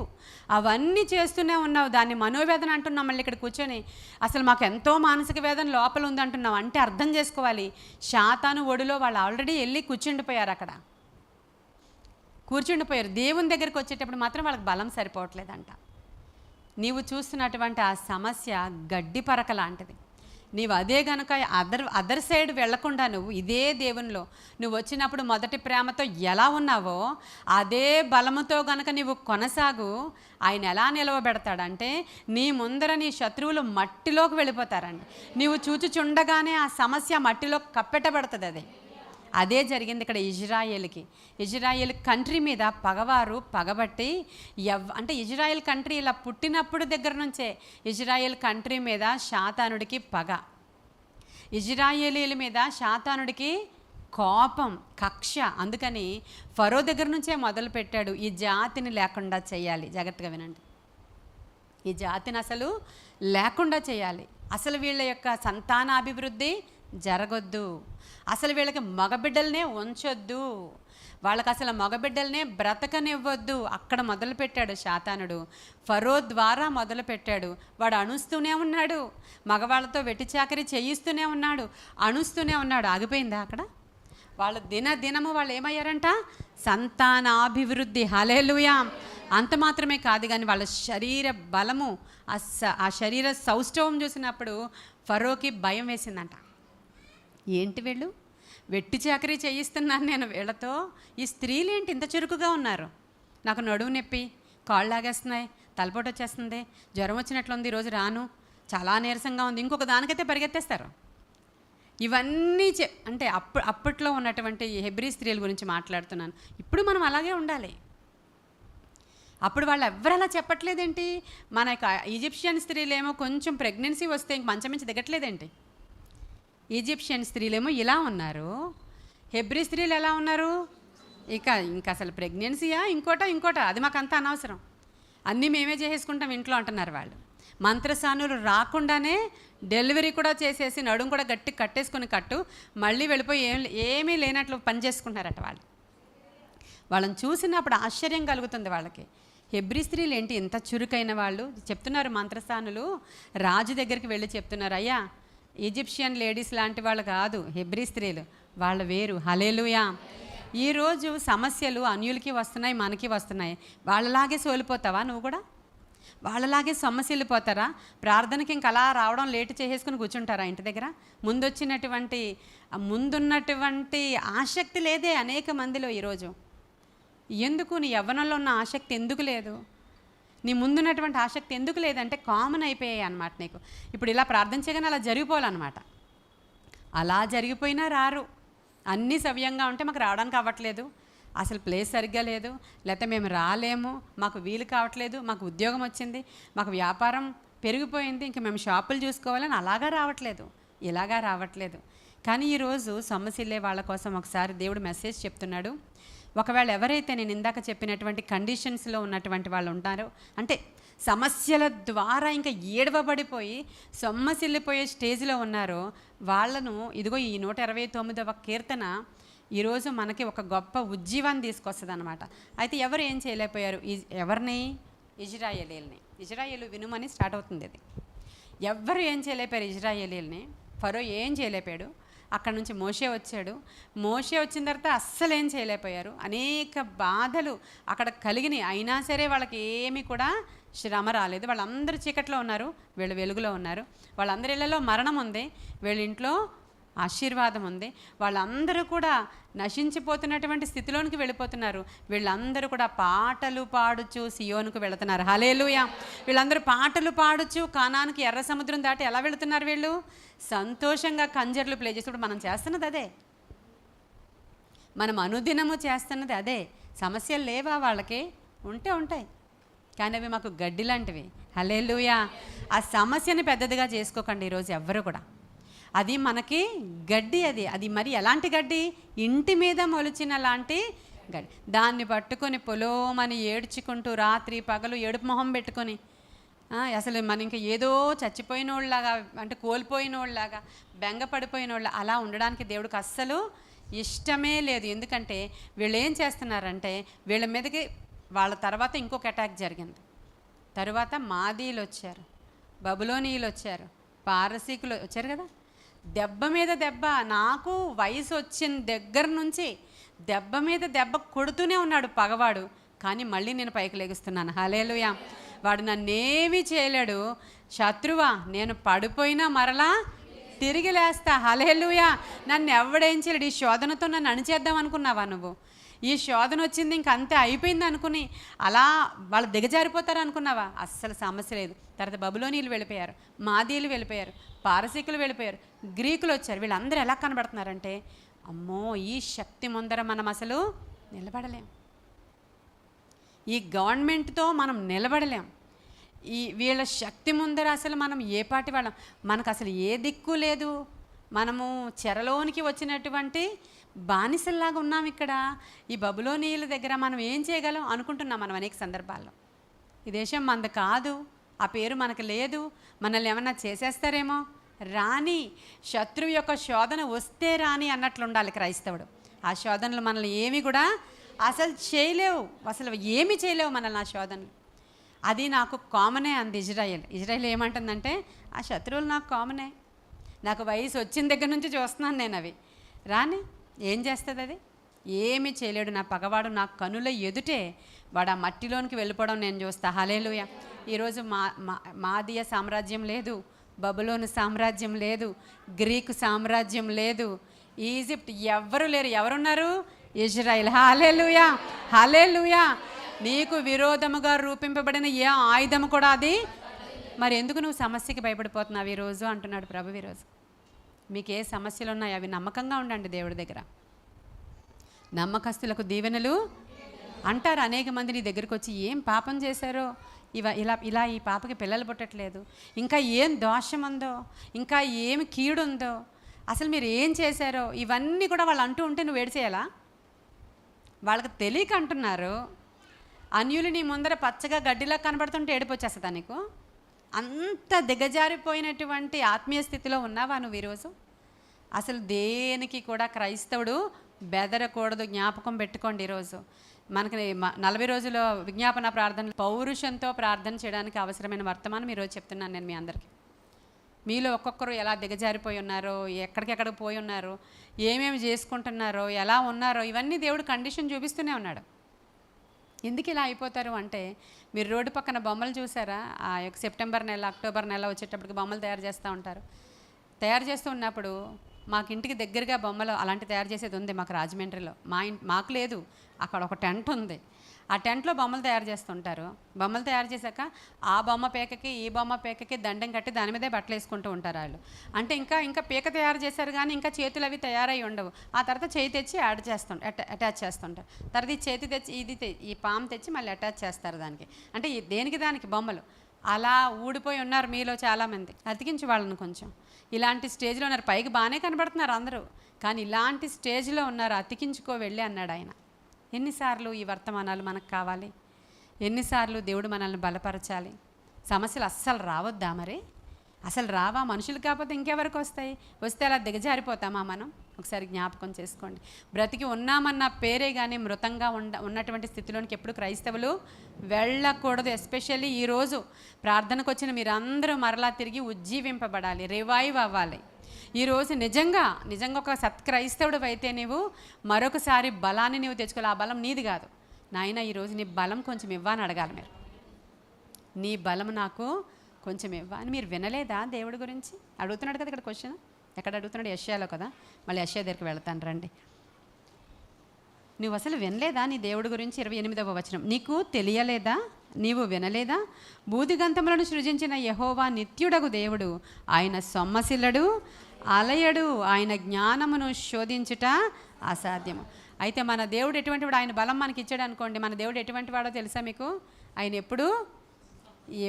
అవన్నీ చేస్తూనే ఉన్నావు. దాన్ని మనోవేదన అంటున్నావు. మళ్ళీ ఇక్కడ కూర్చొని అసలు మాకు ఎంతో మానసిక వేదన లోపల ఉంది అంటున్నావు. అంటే అర్థం చేసుకోవాలి, శాతాను ఒడిలో వాళ్ళు ఆల్రెడీ వెళ్ళి కూర్చుండిపోయారు. అక్కడ కూర్చుండిపోయారు. దేవుని దగ్గరికి వచ్చేటప్పుడు మాత్రం వాళ్ళకి బలం సరిపోవట్లేదంట. నీవు చూస్తున్నటువంటి ఆ సమస్య గడ్డి పరక లాంటిది. నీవు అదే గనుక అదర్ సైడ్ వెళ్లకుండా నువ్వు ఇదే దేవునిలో నువ్వు వచ్చినప్పుడు మొదటి ప్రేమతో ఎలా ఉన్నావో అదే బలముతో గనక నీవు కొనసాగు. ఆయన ఎలా నిలవబెడతాడంటే నీ ముందర నీ శత్రువులు మట్టిలోకి వెళ్ళిపోతారండి. నీవు చూచుచుండగానే ఆ సమస్య మట్టిలో కప్పెట్టబడుతుంది. అదే జరిగింది ఇక్కడ ఇజ్రాయేల్ కంట్రీ మీద పగవారు పగబట్టి అంటే ఇజ్రాయేల్ కంట్రీ ఇలా పుట్టినప్పుడు దగ్గర నుంచే ఇజ్రాయేల్ కంట్రీ మీద శాతానుడికి పగ, ఇజ్రాయేలీల మీద శాతానుడికి కోపం, కక్ష. అందుకని ఫరో దగ్గర నుంచే మొదలు పెట్టాడు, ఈ జాతిని లేకుండా చేయాలి. జాగ్రత్తగా వినండి, ఈ జాతిని అసలు లేకుండా చేయాలి. అసలు వీళ్ళ యొక్క సంతానాభివృద్ధి జరగొద్దు, అసలు వీళ్ళకి మగబిడ్డలనే ఉంచొద్దు, వాళ్ళకి అసలు మగబిడ్డలనే బ్రతకనివ్వద్దు. అక్కడ మొదలుపెట్టాడు శాతానుడు. ఫరో ద్వారా మొదలుపెట్టాడు. వాడు అణుస్తూనే ఉన్నాడు, మగవాళ్ళతో వెట్టి చాకరీ చేయిస్తూనే ఉన్నాడు, అణుస్తూనే ఉన్నాడు. ఆగిపోయిందా అక్కడ? వాళ్ళు దినము వాళ్ళు ఏమయ్యారంట? సంతానాభివృద్ధి. హల్లెలూయా. అంత మాత్రమే కాదు కానీ వాళ్ళ శరీర బలము, ఆ శరీర సౌష్ఠవం చూసినప్పుడు ఫరోకి భయం వేసిందంట. ఏంటి వీళ్ళు వెట్టి చాకరీ చేయిస్తున్నాను నేను వీళ్ళతో, ఈ స్త్రీలు ఏంటి ఇంత చురుకుగా ఉన్నారు, నాకు నడువు నొప్పి, కాళ్ళు లాగేస్తున్నాయి, తలపోటు వచ్చేస్తుంది, జ్వరం వచ్చినట్లుంది, ఈరోజు రాను, చాలా నీరసంగా ఉంది, ఇంకొక దానికైతే పరిగెత్తేస్తారు. ఇవన్నీ అంటే అప్పట్లో ఉన్నటువంటి హెబ్రీ స్త్రీల గురించి మాట్లాడుతున్నాను. ఇప్పుడు మనం అలాగే ఉండాలి. అప్పుడు వాళ్ళు ఎవరు అలా చెప్పట్లేదేంటి? మన ఈజిప్షియన్ స్త్రీలేమో కొంచెం ప్రెగ్నెన్సీ వస్తే ఇంక మంచం నుంచి దిగట్లేదేంటి? ఈజిప్షియన్ స్త్రీలేమో ఇలా ఉన్నారు, హెబ్రీ స్త్రీలు ఎలా ఉన్నారు? ఇంకా అసలు ప్రెగ్నెన్సీయా ఇంకోట అది మాకు అంత అనవసరం, అన్నీ మేమే చేసేసుకుంటాం ఇంట్లో అంటున్నారు వాళ్ళు. మంత్రసానులు రాకుండానే డెలివరీ కూడా చేసేసి నడుము కూడా గట్టి కట్టేసుకుని మళ్ళీ వెళ్ళిపోయి ఏమీ లేనట్లు పని చేసుకుంటున్నారట వాళ్ళు. వాళ్ళని చూసినప్పుడు ఆశ్చర్యం కలుగుతుంది వాళ్ళకి. హెబ్రీ స్త్రీలు ఏంటి ఇంత చురుకైన వాళ్ళు? చెప్తున్నారు మంత్రస్థానులు రాజు దగ్గరికి వెళ్ళి చెప్తున్నారు, అయ్యా ఈజిప్షియన్ లేడీస్ లాంటి వాళ్ళు కాదు హెబ్రీ స్త్రీలు, వాళ్ళు వేరు. హల్లెలూయా. ఈరోజు సమస్యలు అన్యులకి వస్తున్నాయి, మనకి వస్తున్నాయి. వాళ్ళలాగే సోలిపోతావా నువ్వు కూడా? వాళ్ళలాగే సొమ్మసిల్లిపోతారా? ప్రార్థనకి ఇంక అలా రావడం లేటు చేసేసుకుని కూర్చుంటారా ఇంటి దగ్గర? ముందున్నటువంటి ఆసక్తి లేదే అనేక మందిలో ఈరోజు. ఎందుకు? నీ యవ్వనంలో ఉన్న ఆసక్తి ఎందుకు లేదు? నీ ముందున్నటువంటి ఆసక్తి ఎందుకు లేదంటే కామన్ అయిపోయాయి అన్నమాట నీకు. ఇప్పుడు ఇలా ప్రార్థన చేయగానే అలా జరిగిపోవాలన్నమాట. అలా జరిగిపోయినా రారు. అన్నీ సవ్యంగా ఉంటే మాకు రావడానికి అవ్వట్లేదు, అసలు ప్లేస్ సరిగ్గా లేదు, లేకపోతే మేము రాలేము, మాకు వీలు కావట్లేదు, మాకు ఉద్యోగం వచ్చింది, మాకు వ్యాపారం పెరిగిపోయింది, ఇంక మేము షాపులు చూసుకోవాలని అలాగా రావట్లేదు, ఇలాగా రావట్లేదు. కానీ ఈరోజు సొమ్మసిల్లే వాళ్ళ కోసం ఒకసారి దేవుడు మెసేజ్ చెప్తున్నాడు. ఒకవేళ ఎవరైతే నేను ఇందాక చెప్పినటువంటి కండిషన్స్లో ఉన్నటువంటి వాళ్ళు ఉంటారో, అంటే సమస్యల ద్వారా ఇంకా ఏడవబడిపోయి సొమ్మసిల్లిపోయే స్టేజ్లో ఉన్నారో వాళ్ళను ఇదిగో ఈ 129వ కీర్తన ఈరోజు మనకి ఒక గొప్ప ఉజ్జీవాన్ని తీసుకొస్తుంది అనమాట. అయితే ఎవరు ఏం చేయలేకపోయారు? ఎవరిని? ఇజ్రాయేలీల్ని. ఇజ్రాయేలు వినుమని స్టార్ట్ అవుతుంది అది. ఎవ్వరు ఏం చేయలేపారు ఇజ్రాయేలీల్ని? ఫరో ఏం చేయలేపాడు. అక్కడ నుంచి మోషే వచ్చాడు. మోషే వచ్చిన తర్వాత అస్సలు ఏం చేయలేకపోయారు. అనేక బాధలు అక్కడ కలిగినాయి. అయినా సరే వాళ్ళకి ఏమీ కూడా శ్రమ రాలేదు. వాళ్ళందరూ చీకట్లో ఉన్నారు, వీళ్ళు వెలుగులో ఉన్నారు. వాళ్ళందరి ఇళ్లలో మరణం ఉంది, వీళ్ళ ఇంట్లో ఆశీర్వాదం ఉంది. వాళ్ళందరూ కూడా నశించిపోతున్నటువంటి స్థితిలోనికి వెళ్ళిపోతున్నారు. వీళ్ళందరూ కూడా పాటలు పాడుచు సియోనుకు వెళుతున్నారు. హల్లెలూయా. వీళ్ళందరూ పాటలు పాడుచు కానానికి ఎర్ర సముద్రం దాటి ఎలా వెళుతున్నారు? వీళ్ళు సంతోషంగా కంజర్లు ప్లే చేసి, మనం చేస్తున్నది అదే, మనం అనుదినము చేస్తున్నది అదే. సమస్యలు లేవా వాళ్ళకి? ఉంటాయి, కానీ అవి మాకు గడ్డి లాంటివి. హల్లెలూయా. ఆ సమస్యని పెద్దదిగా చేసుకోకండి ఈరోజు ఎవ్వరు కూడా. అది మనకి గడ్డి, అది మరి ఎలాంటి గడ్డి? ఇంటి మీద మొలిచిన లాంటి గడ్డి. దాన్ని పట్టుకొని పొలోమని ఏడ్చుకుంటూ రాత్రి పగలు ఏడుపు మొహం పెట్టుకొని అసలు మన ఇంకా ఏదో చచ్చిపోయిన వాళ్ళలాగా, అంటే కోల్పోయిన వాళ్ళలాగా, బెంగ పడిపోయిన వాళ్ళ అలా ఉండడానికి దేవుడికి అస్సలు ఇష్టమే లేదు. ఎందుకంటే వీళ్ళు ఏం చేస్తున్నారంటే వీళ్ళ మీదకి వాళ్ళ తర్వాత ఇంకొక అటాక్ జరిగింది. తరువాత మాదీలు వచ్చారు, బబులోనీయులు వచ్చారు, పారసీకులు వచ్చారు కదా. దెబ్బ మీద దెబ్బ. నాకు వయసు వచ్చిన దగ్గర నుంచి దెబ్బ మీద దెబ్బ కొడుతూనే ఉన్నాడు పగవాడు, కానీ మళ్ళీ నేను పైకి లెగుస్తున్నాను. హల్లెలూయా. వాడు నన్నేమీ చేయలేడు. శత్రువా, నేను పడిపోయినా మరలా తిరిగి లేస్తా. హల్లెలూయా. నన్ను ఎవడేం చేయలేడు. ఈ శోధనతో నన్ను అణిచేద్దాం అనుకున్నావా నువ్వు? ఈ శోధన వచ్చింది ఇంక అంతే అయిపోయింది అనుకుని అలా వాళ్ళు దిగజారిపోతారు అనుకున్నావా? అస్సలు సమస్య లేదు. తర్వాత బబులోనీయులు వెళ్ళిపోయారు, మాదీలు వెళ్ళిపోయారు, పారసీకులు వెళ్ళిపోయారు, గ్రీకులు వచ్చారు. వీళ్ళందరూ ఎలా కనబడుతున్నారంటే, అమ్మో ఈ శక్తి ముందర మనం అసలు నిలబడలేం, ఈ గవర్నమెంట్తో మనం నిలబడలేం, ఈ వీళ్ళ శక్తి ముందర అసలు మనం ఏ పాటి వాళ్ళం, మనకు అసలు ఏ దిక్కు లేదు, మనము చెరలోనికి వచ్చినటువంటి బానిసల్లాగా ఉన్నాం ఇక్కడ. ఈ బబులోనీయుల దగ్గర మనం ఏం చేయగలం అనుకుంటున్నాం మనం అనేక సందర్భాల్లో. ఈ దేశం మనది కాదు, ఆ పేరు మనకు లేదు, మనల్ని ఏమన్నా చేసేస్తారేమో. రాని, శత్రువు యొక్క శోధన వస్తే రాని అన్నట్లు ఉండాలి క్రైస్తవుడు. ఆ శోధనలు మనల్ని ఏమి కూడా అసలు చేయలేవు, అసలు ఏమి చేయలేవు మనల్ని ఆ శోధనలు. అది నాకు కామనే అంది ఇజ్రాయెల్ ఏమంటుందంటే, ఆ శత్రువులు నాకు కామనే, నాకు వయసు వచ్చిన దగ్గర నుంచి చూస్తున్నాను నేను అవి. రాని ఏం చేస్తుంది? అది ఏమీ చేయలేడు. నా పగవాడు నా కనుల ఎదుటే వాడు ఆ మట్టిలోనికి వెళ్ళిపోవడం నేను చూస్తా. హల్లెలూయా. ఈరోజు మాదీయ సామ్రాజ్యం లేదు, బబులోను సామ్రాజ్యం లేదు, గ్రీకు సామ్రాజ్యం లేదు, ఈజిప్ట్ ఎవ్వరు లేరు. ఎవరున్నారు? ఇజ్రాయెల్. హల్లెలూయా. హల్లెలూయా. నీకు విరోధముగా రూపింపబడిన ఏ ఆయుధము కూడా అది. మరి ఎందుకు నువ్వు సమస్యకి భయపడిపోతున్నావు ఈరోజు అంటున్నాడు ప్రభు. ఈరోజు మీకు ఏ సమస్యలు ఉన్నాయి అవి నమ్మకంగా ఉండండి దేవుడి దగ్గర. నమ్మకస్తులకు దీవెనలు అంటారు. అనేక మంది నీ దగ్గరికి వచ్చి ఏం పాపం చేశారో, ఇలా ఈ పాపకి పిల్లలు పుట్టట్లేదు, ఇంకా ఏం దోషం ఉందో, ఇంకా ఏమి కీడుందో, అసలు మీరు ఏం చేశారో ఇవన్నీ కూడా వాళ్ళు అంటూ ఉంటే నువ్వు ఏడ్చేయాలా? వాళ్ళకి తెలియక అంటున్నారు. అన్యులు నీ ముందర పచ్చగా గడ్డిలా కనబడుతుంటే ఏడిపోచ్చేస్తుందా నీకు? అంత దిగజారిపోయినటువంటి ఆత్మీయ స్థితిలో ఉన్నావా నువ్వు ఈరోజు? అసలు దేనికి కూడా క్రైస్తవుడు బెదరకూడదు. జ్ఞాపకం పెట్టుకోండి. ఈరోజు మనకి 40 రోజుల విజ్ఞాపన ప్రార్థన, పౌరుషంతో ప్రార్థన చేయడానికి అవసరమైన వర్తమానం ఈరోజు చెప్తున్నాను నేను మీ అందరికీ. మీలో ఒక్కొక్కరు ఎలా దిగజారిపోయి ఉన్నారో, ఎక్కడికెక్కడికి పోయి ఉన్నారో, ఏమేమి చేసుకుంటున్నారో, ఎలా ఉన్నారో, ఇవన్నీ దేవుడు కండిషన్ చూపిస్తూనే ఉన్నాడు. ఎందుకు ఇలా అయిపోతారు అంటే, మీరు రోడ్డు పక్కన బొమ్మలు చూసారా? ఆ యొక్క సెప్టెంబర్ నెల, అక్టోబర్ నెల వచ్చేటప్పటికి బొమ్మలు తయారు చేస్తూ ఉంటారు. తయారు చేస్తూ ఉన్నప్పుడు మాకు ఇంటికి దగ్గరగా బొమ్మలు అలాంటి తయారు చేసేది ఉంది మాకు రాజమండ్రిలో. మాకు లేదు, అక్కడ ఒక టెంట్ ఉంది. ఆ టెంట్లో బొమ్మలు తయారు చేస్తుంటారు. బొమ్మలు తయారు చేశాక ఆ బొమ్మ పేకకి ఈ బొమ్మ పేకకి దండం కట్టి దాని మీదే బట్టలు వేసుకుంటూ ఉంటారు వాళ్ళు. అంటే ఇంకా పీక తయారు చేశారు కానీ ఇంకా చేతులు అవి తయారై ఉండవు. ఆ తర్వాత చేయి తెచ్చి అటాచ్ చేస్తుంటారు. తర్వాత ఈ చేతి తెచ్చి ఈ పాము తెచ్చి మళ్ళీ అటాచ్ చేస్తారు దానికి. అంటే దేనికి దానికి బొమ్మలు. అలా ఊడిపోయి ఉన్నారు మీలో చాలామంది. అతికించు వాళ్ళని కొంచెం. ఇలాంటి స్టేజ్లో ఉన్నారు. పైకి బాగానే కనబడుతున్నారు అందరూ, కానీ ఇలాంటి స్టేజ్లో ఉన్నారు. అతికించుకో వెళ్ళి అన్నాడు ఆయన. ఎన్నిసార్లు ఈ వర్తమానాలు మనకు కావాలి? ఎన్నిసార్లు దేవుడు మనల్ని బలపరచాలి? సమస్యలు అస్సలు రావద్దా? మరి అసలు రావా? మనుషులు కాకపోతే ఇంకెవరికి వస్తాయి? వస్తే అలా దిగజారిపోతామా మనం? ఒకసారి జ్ఞాపకం చేసుకోండి. బ్రతికి ఉన్నామన్న పేరే కానీ మృతంగా ఉన్నటువంటి స్థితిలోనికి ఎప్పుడు క్రైస్తవులు వెళ్ళకూడదు. ఎస్పెషల్లీ ఈరోజు ప్రార్థనకు వచ్చిన మీరందరూ మరలా తిరిగి ఉజ్జీవింపబడాలి, రివైవ్ అవ్వాలి. ఈరోజు నిజంగా ఒక సత్క్రైస్తవుడు అయితే నీవు మరొకసారి బలాన్ని నీవు తెచ్చుకోవాలి. ఆ బలం నీది కాదు. నాయన ఈరోజు నీ బలం కొంచెం ఇవ్వని అడగాలి మీరు. నీ బలం నాకు కొంచెం ఇవ్వ అని. మీరు వినలేదా దేవుడి గురించి? అడుగుతున్నాడు కదా ఇక్కడ క్వశ్చన్. ఎక్కడ అడుగుతున్నాడు? యెషయాలో కదా. మళ్ళీ యెషయా దగ్గరికి వెళ్తాను రండి. నువ్వు అసలు వినలేదా నీ దేవుడి గురించి? 28వ వచనం. నీకు తెలియలేదా? నీవు వినలేదా? బూదిగంతములను సృజించిన యెహోవా నిత్యుడగు దేవుడు, ఆయన సొమ్మసిల్లడు, అలయడు, ఆయన జ్ఞానమును శోధించుట అసాధ్యము. అయితే మన దేవుడు ఎటువంటి వాడు? ఆయన బలం మనకి ఇచ్చాడు అనుకోండి. మన దేవుడు ఎటువంటి వాడో తెలుసా మీకు? ఆయన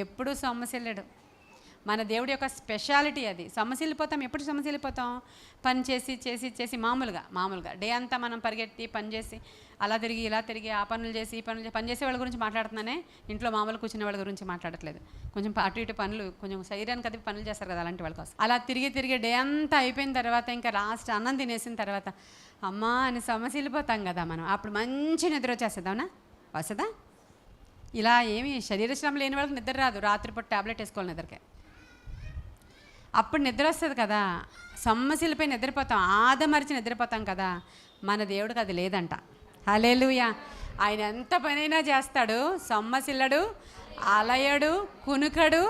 ఎప్పుడు సొమ్మసిల్లడు. మన దేవుడి యొక్క స్పెషాలిటీ అది. సొమ్మసిల్లిపోతాం. ఎప్పుడు సొమ్మసిల్లిపోతాం? పని చేసి మామూలుగా డే అంతా మనం పరిగెత్తి పని చేసి అలా తిరిగి ఇలా తిరిగి ఆ పనులు చేసి ఈ పనులు పని చేసే వాళ్ళ గురించి మాట్లాడుతున్నానే, ఇంట్లో మామూలు కూర్చునే వాళ్ళ గురించి మాట్లాడట్లేదు. కొంచెం అటు ఇటు పనులు, కొంచెం శరీరానికి అది పనులు చేస్తారు కదా, అలాంటి వాళ్ళ కోసం. అలా తిరిగి డే అంతా అయిపోయిన తర్వాత ఇంకా లాస్ట్ అన్నం తినేసిన తర్వాత అమ్మా అని సొమ్మసిల్లిపోతాం కదా మనం. అప్పుడు మంచి నిద్ర వచ్చేస్తుంది. అవునా? వస్తుందా? ఇలా ఏమి శరీర శ్రమ లేని వాళ్ళకి నిద్ర రాదు. రాత్రిపూట ట్యాబ్లెట్ వేసుకోవాలి నిద్రకే. అప్పుడు నిద్ర వస్తుంది కదా. సొమ్మసిల్లిపోయి నిద్రపోతాం, ఆదమరిచి నిద్రపోతాం కదా. మన దేవుడికి అది లేదంట. హల్లెలూయా. ఆయన ఎంత పనైనా చేస్తాడు. సొమ్మసిల్లడు, అలయడు, కునుకడు.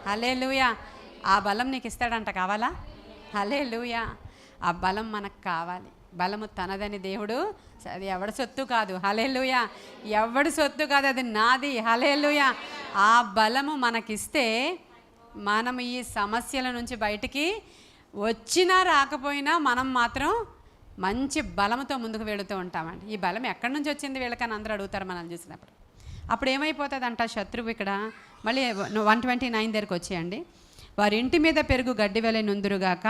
హల్లెలూయా. ఆ బలం నీకు ఇస్తాడంట. కావాలా? హల్లెలూయా. ఆ బలం మనకు కావాలి. బలము తనదని దేవుడు, అది ఎవడి సొత్తు కాదు. హల్లెలూయా. ఎవడి సొత్తు కాదు, అది నాది. హల్లెలూయా. ఆ బలము మనకిస్తే మనం ఈ సమస్యల నుంచి బయటికి వచ్చినా రాకపోయినా మనం మాత్రం మంచి బలంతో ముందుకు వెళుతూ ఉంటామండి. ఈ బలం ఎక్కడి నుంచి వచ్చింది వీళ్ళకని అందరూ అడుగుతారు మనల్ని చూసినప్పుడు. అప్పుడు ఏమైపోతుందంట శత్రువు? ఇక్కడ మళ్ళీ 129 దగ్గరికి వచ్చేయండి. వారి ఇంటి మీద పెరుగు గడ్డి వెల నుందురుగాక,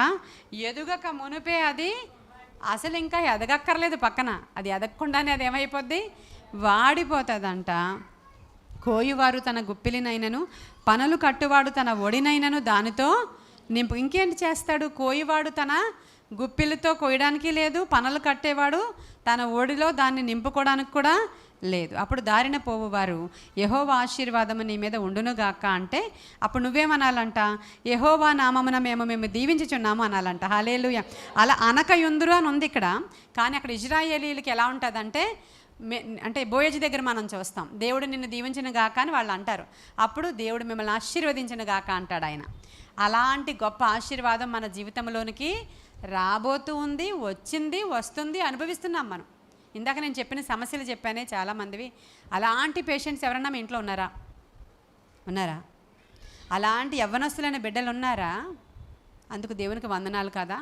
ఎదుగక మునిపే అది అసలు ఇంకా ఎదగక్కర్లేదు పక్కన. అది ఎదగకుండానే అది ఏమైపోద్ది? వాడిపోతుందంట. కోయువారు తన గుప్పిలినైనను, పనులు కట్టువాడు తన ఒడినైనను దానితో నింపు. ఇంకేంటి చేస్తాడు? కోయువాడు తన గుప్పిలితో కోయడానికి లేదు, పనులు కట్టేవాడు తన ఒడిలో దాన్ని నింపుకోవడానికి కూడా లేదు. అప్పుడు దారిన పోవువారు యెహోవా ఆశీర్వాదము నీ మీద ఉండునుగాక అంటే అప్పుడు నువ్వేమనాలంట? యెహోవా నామమున మేము దీవించుచున్నాము అనాలంట. హల్లెలూయా. అలా అనకయుందురు అని ఉంది ఇక్కడ. కానీ అక్కడ ఇజ్రాయేలీలకి ఎలా ఉంటుందంటే, అంటే బోయజు దగ్గర మనం చూస్తాం, దేవుడు నిన్ను దీవించిన గాక అని వాళ్ళు అంటారు. అప్పుడు దేవుడు మిమ్మల్ని ఆశీర్వదించిన గాక అంటాడు ఆయన. అలాంటి గొప్ప ఆశీర్వాదం మన జీవితంలోనికి రాబోతూ ఉంది, వచ్చింది, వస్తుంది, అనుభవిస్తున్నాం మనం. ఇందాక నేను చెప్పిన సమస్యలు చెప్పానే చాలామందివి. అలాంటి పేషెంట్స్ ఎవరన్నా మీ ఇంట్లో ఉన్నారా? అలాంటి యవ్వనస్తులైన బిడ్డలు ఉన్నారా? అందుకు దేవునికి వందనాలు కదా.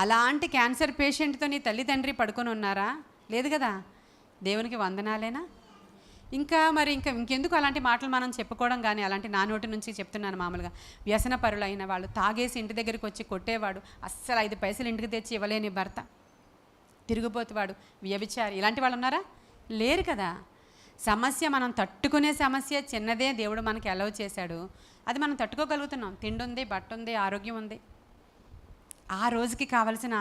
అలాంటి క్యాన్సర్ పేషెంట్తో నీ తల్లిదండ్రి పడుకొని ఉన్నారా? లేదు కదా. దేవునికి వందనాలేనా? ఇంకెందుకు అలాంటి మాటలు మనం చెప్పుకోవడం? కానీ అలాంటి నా నోటి నుంచి చెప్తున్నాను. మామూలుగా వ్యసన పరులైన వాళ్ళు, తాగేసి ఇంటి దగ్గరికి వచ్చి కొట్టేవాడు, అస్సలు 5 పైసలు ఇంటికి తెచ్చి ఇవ్వలేని భర్త, తిరుగుబోతువాడు, వ్యభిచారి, ఇలాంటి వాళ్ళు ఉన్నారా? లేరు కదా. సమస్య మనం తట్టుకునే సమస్య చిన్నదే దేవుడు మనకి అలౌ చేశాడు. అది మనం తట్టుకోగలుగుతున్నాం. తిండి ఉంది, బట్ట ఉంది, ఆరోగ్యం ఉంది. ఆ రోజుకి కావలసిన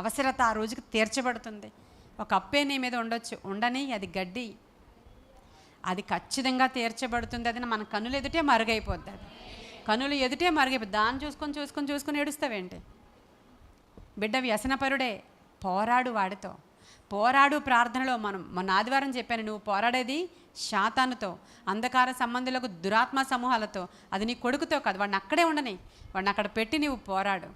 అవసరత ఆ రోజుకి తీర్చబడుతుంది. ఒక అప్పే నీ మీద ఉండని, అది గడ్డి, అది ఖచ్చితంగా తీర్చబడుతుంది. అది మన కన్నులు ఎదుటే మరుగైపోద్ది. అది కన్నులు ఎదుటే మరుగైపోద్ది. దాన్ని చూసుకొని ఏడుస్తావేంటి? బిడ్డ వ్యసనపరుడే, పోరాడు వాడితో. పోరాడు ప్రార్థనలో. మొన్న ఆదివారం చెప్పాను, నువ్వు పోరాడేది శాతానుతో, అంధకార సంబంధులకు, దురాత్మ సమూహాలతో. అది నీ కొడుకుతో కాదు. వాడిని అక్కడే ఉండని, వాడిని అక్కడ పెట్టి నీవు పోరాడు,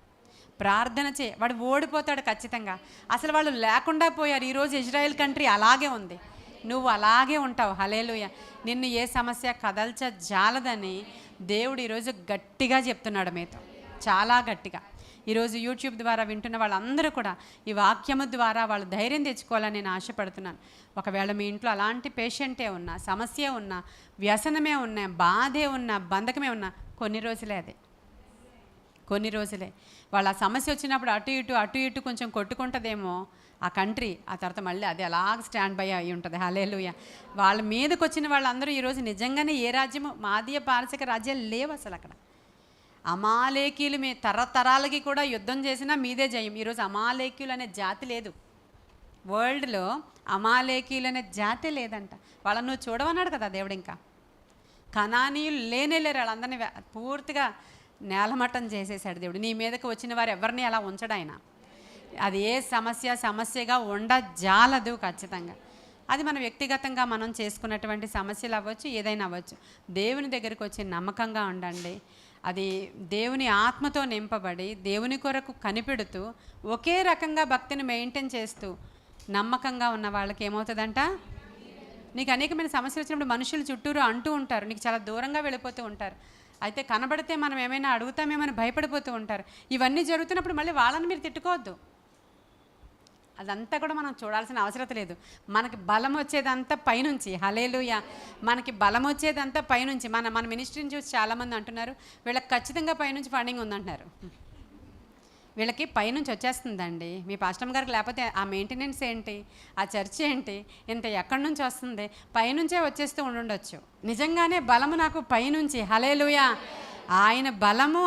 ప్రార్థన చేయి. వాడు ఓడిపోతాడు ఖచ్చితంగా. అసలు వాళ్ళు లేకుండా పోయారు. ఈరోజు ఇజ్రాయెల్ కంట్రీ అలాగే ఉంది. నువ్వు అలాగే ఉంటావు. హల్లెలూయా. నిన్ను ఏ సమస్య కదల్చజాలదని దేవుడు ఈరోజు గట్టిగా చెప్తున్నాడు మీతో, చాలా గట్టిగా. ఈరోజు యూట్యూబ్ ద్వారా వింటున్న వాళ్ళందరూ కూడా ఈ వాక్యము ద్వారా వాళ్ళు ధైర్యం తెచ్చుకోవాలని నేను ఆశపడుతున్నాను. ఒకవేళ మీ ఇంట్లో అలాంటి పేషెంటే ఉన్నా, సమస్య ఉన్నా, వ్యసనమే ఉన్నా, బాధే ఉన్నా, బంధకమే ఉన్నా, కొన్ని రోజులే అది, కొన్ని రోజులే. వాళ్ళ సమస్య వచ్చినప్పుడు అటు ఇటు కొంచెం కొట్టుకుంటుందేమో ఆ కంట్రీ, ఆ తర్వాత మళ్ళీ అది అలాగ స్టాండ్ బై అయి ఉంటుంది. హల్లెలూయా. వాళ్ళ మీదకి వచ్చిన వాళ్ళందరూ ఈరోజు నిజంగానే ఏ రాజ్యము, మాదీయ పారసిక రాజ్యాలు లేవు అసలు అక్కడ. అమాలేకీలు మీ తరతరాలకి కూడా యుద్ధం చేసినా మీదే జయం. ఈరోజు అమాలేకీలు అనే జాతి లేదు వరల్డ్లో, అమాలేకీలు అనే జాతే లేదంట. వాళ్ళని నువ్వు చూడవన్నాడు కదా దేవుడు. ఇంకా కనానీయులు లేరు, వాళ్ళందరినీ పూర్తిగా నేలమట్టం చేసేసాడు దేవుడు. నీ మీదకి వచ్చిన వారు ఎవరిని అలా ఉంచడు ఆయన. అది ఏ సమస్యగా ఉండజాలదు ఖచ్చితంగా. అది మన వ్యక్తిగతంగా మనం చేసుకున్నటువంటి సమస్యలు అవ్వచ్చు, ఏదైనా అవ్వచ్చు. దేవుని దగ్గరికి వచ్చి నమ్మకంగా ఉండండి. అది దేవుని ఆత్మతో నింపబడి దేవుని కొరకు కనిపెడుతూ ఒకే రకంగా భక్తిని మెయింటైన్ చేస్తూ నమ్మకంగా ఉన్న వాళ్ళకి ఏమవుతుందంట, నీకు అనేకమైన సమస్యలు వచ్చినప్పుడు మనుషులు చుట్టూరు అంటూ ఉంటారు, నీకు చాలా దూరంగా వెళ్ళిపోతూ ఉంటారు. అయితే కనబడితే మనం ఏమైనా అడుగుతామేమని భయపడిపోతూ ఉంటారు. ఇవన్నీ జరుగుతున్నప్పుడు మళ్ళీ వాళ్ళని మీరు తిట్టుకోవద్దు. అదంతా కూడా మనం చూడాల్సిన అవసరం లేదు. మనకి బలం వచ్చేదంతా పైనుంచి. హల్లెలూయా. మనకి బలం వచ్చేదంతా పైనుంచి. మన మినిస్ట్రీని చూసి చాలామంది అంటున్నారు వీళ్ళకి ఖచ్చితంగా పైనుంచి ఫండింగ్ ఉందంటున్నారు. వీళ్ళకి పైనుంచి వచ్చేస్తుందండి. మీ పాస్టర్ గారికి లేకపోతే ఆ మెయింటెనెన్స్ ఏంటి, ఆ చర్చ్ ఏంటి, ఇంత ఎక్కడి నుంచి వస్తుంది, పైనుంచే వచ్చేస్తూ ఉండొచ్చు. నిజంగానే బలము నాకు పైనుంచి. హల్లెలూయా. ఆయన బలము,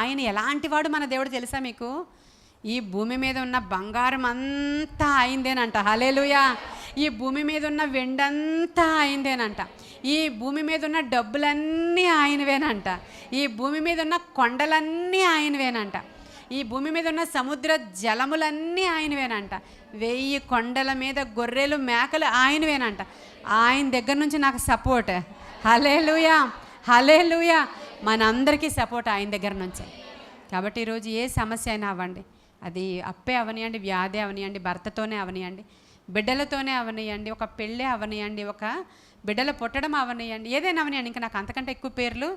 ఆయన ఎలాంటి వాడు మన దేవుడు తెలుసా మీకు? ఈ భూమి మీద ఉన్న బంగారం అంతా అయిందేనంట. హల్లెలూయా. ఈ భూమి మీద ఉన్న వెండంతా అయిందేనంట. ఈ భూమి మీద ఉన్న డబ్బులన్నీ ఆయనవేనంట. ఈ భూమి మీద ఉన్న కొండలన్నీ ఆయనవేనంట. ఈ భూమి మీద ఉన్న సముద్ర జలములన్నీ ఆయనవేనంట. 1000 కొండల మీద గొర్రెలు మేకలు ఆయనవేనంట. ఆయన దగ్గర నుంచి నాకు సపోర్ట్. హల్లెలూయా. హల్లెలూయా. మనందరికీ సపోర్ట్ ఆయన దగ్గర నుంచే. కాబట్టి ఈరోజు ఏ సమస్య అయినా అవ్వండి, అది అప్పే అవనియండి, వ్యాధి అవనియండి, భర్తతోనే అవనియండి, బిడ్డలతోనే అవనియండి, ఒక పెళ్ళే అవనియండి, ఒక బిడ్డలు పుట్టడం అవనియండి, ఏదైనా అవనియండి. ఇంకా నాకు అంతకంటే ఎక్కువ పేర్లు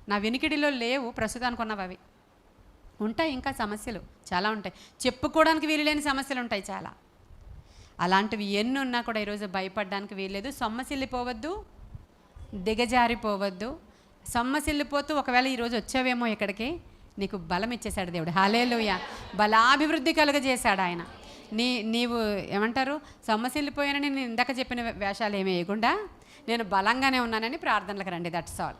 నా వినికిడిలో లేవు ప్రస్తుతానికి ఉన్నవి. అవి ఉంటాయి, ఇంకా సమస్యలు చాలా ఉంటాయి, చెప్పుకోవడానికి వీలు లేని సమస్యలు ఉంటాయి చాలా. అలాంటివి ఎన్ని ఉన్నా కూడా ఈరోజు భయపడడానికి వీల్లేదు. సొమ్మసిల్లిపోవద్దు, దిగజారిపోవద్దు. సొమ్మసిల్లిపోతూ ఒకవేళ ఈరోజు వచ్చావేమో ఇక్కడికి, నీకు బలం ఇచ్చేశాడు దేవుడు. హల్లెలూయా. బలాభివృద్ధి కలుగజేశాడు ఆయన. నీవు ఏమంటారు, సొమ్మసిల్లిపోయానని నేను ఇందాక చెప్పిన వేషాలు ఏమీ వేయకుండా నేను బలంగానే ఉన్నానని ప్రార్థనలకు రండి. That's all.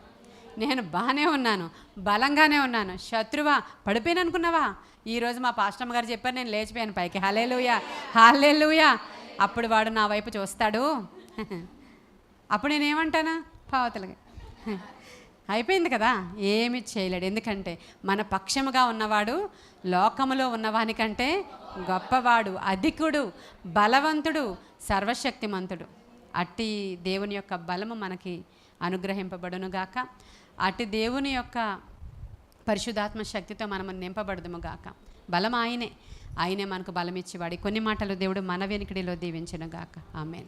నేను బాగానే ఉన్నాను, బలంగానే ఉన్నాను. శత్రువా పడిపోయాను అనుకున్నావా? ఈరోజు మా పాస్టమ్ గారు చెప్పారు, నేను లేచిపోయాను పైకి. హల్లెలూయా. హల్లెలూయా. అప్పుడు వాడు నా వైపు చూస్తాడు. అప్పుడు నేనేమంటాను, పావతలకి అయిపోయింది కదా, ఏమి చేయలేడు. ఎందుకంటే మన పక్షముగా ఉన్నవాడు లోకములో ఉన్నవానికంటే గొప్పవాడు, అధికుడు, బలవంతుడు, సర్వశక్తిమంతుడు. అట్టి దేవుని యొక్క బలము మనకి అనుగ్రహింపబడునుగాక. అట్టి దేవుని యొక్క పరిశుద్ధాత్మ శక్తితో మనము నింపబడదుముగాక. బలం ఆయనే మనకు బలం ఇచ్చేవాడు. కొన్ని మాటలు దేవుడు మన వెనుకడిలో దీవించునుగాక. ఆమేన్.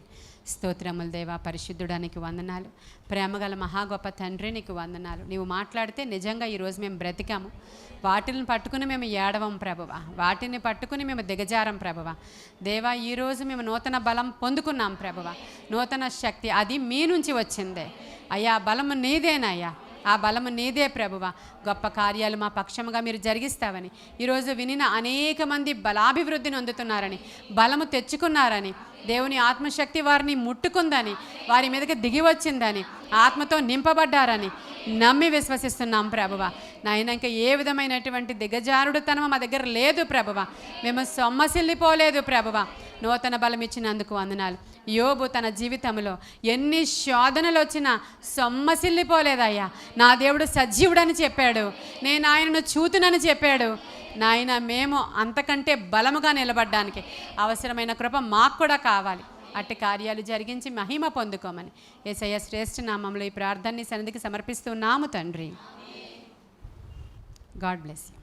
స్తోత్రములు దేవా, పరిశుద్ధుడానికి వందనాలు. ప్రేమగల మహా గొప్ప తండ్రి నీకు వందనాలు. నీవు మాట్లాడితే నిజంగా ఈరోజు మేము బ్రతికాము. వాటిని పట్టుకుని మేము ఏడవం ప్రభువా, వాటిని పట్టుకుని మేము దిగజారం ప్రభువా. దేవా, ఈరోజు మేము నూతన బలం పొందుకున్నాం ప్రభువా, నూతన శక్తి అది మీ నుంచి వచ్చిందే అయ్యా. బలము నీదేనయ్యా, ఆ బలము నీదే ప్రభువా. గొప్ప కార్యాలు మా పక్షముగా మీరు జరిగిస్తావని, ఈరోజు వినిన అనేక మంది బలాభివృద్ధిని అందుతున్నారని, బలము తెచ్చుకున్నారని, దేవుని ఆత్మశక్తి వారిని ముట్టుకుందని, వారి మీదకి దిగి వచ్చిందని, ఆత్మతో నింపబడ్డారని నమ్మి విశ్వసిస్తున్నాం ప్రభువా. నాయన, ఇంకా ఏ విధమైనటువంటి దిగజారుడుతనం మా దగ్గర లేదు ప్రభువా. మేము సొమ్మసిల్లిపోలేదు ప్రభువా. నూతన బలం ఇచ్చినందుకు వందనాలు. యోబు తన జీవితంలో ఎన్ని శోధనలు వచ్చినా సొమ్మసిల్లిపోలేదయ్యా. నా దేవుడు సజీవుడని చెప్పాడు, నేను ఆయనను చూతునని చెప్పాడు. నాయన, మేము అంతకంటే బలముగా నిలబడడానికి అవసరమైన కృప మాకు కూడా కావాలి. అట్టి కార్యాలు జరిగించి మహిమ పొందుకోమని యేసయ్య శ్రేష్ఠ నామంలో ఈ ప్రార్థనని సన్నిధికి సమర్పిస్తున్నాము తండ్రి. God bless you.